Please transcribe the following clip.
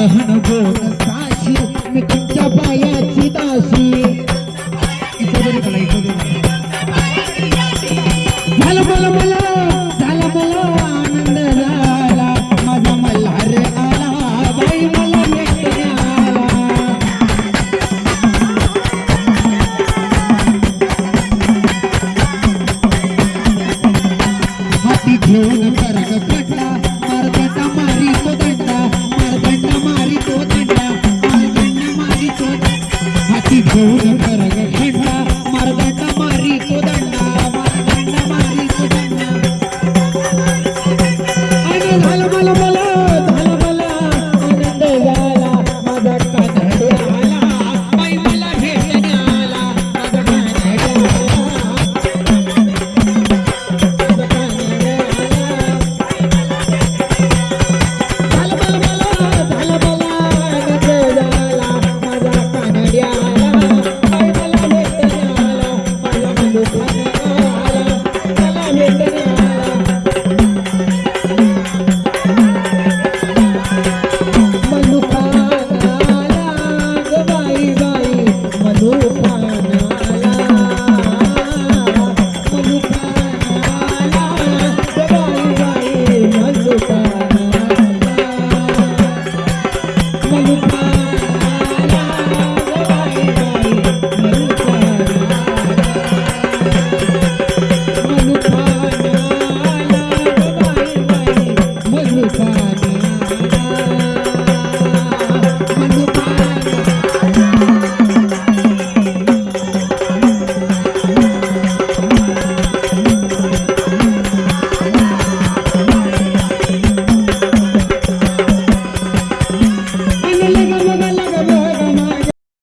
लहान गोड साशी मी तुमच्या पायाची दाशी झालं मला मला झाला मला आनंद झाला माझा मल्हार आला बाई मला भेटणे आला हाती घेऊन करग कटला मारदंडा मारी तो दंडा मारदंडा मारी तो दंडा मारदंडा मारी तो हाती घेऊन करग खेळला मारदंडा मारी तो दंडा मारदंडा मारी तो दंडा आणि झालं मला मला झालं मला आनंद झाला माझा कानडे आला बाई मला भेटणे आला माझा कानडे मनुखाना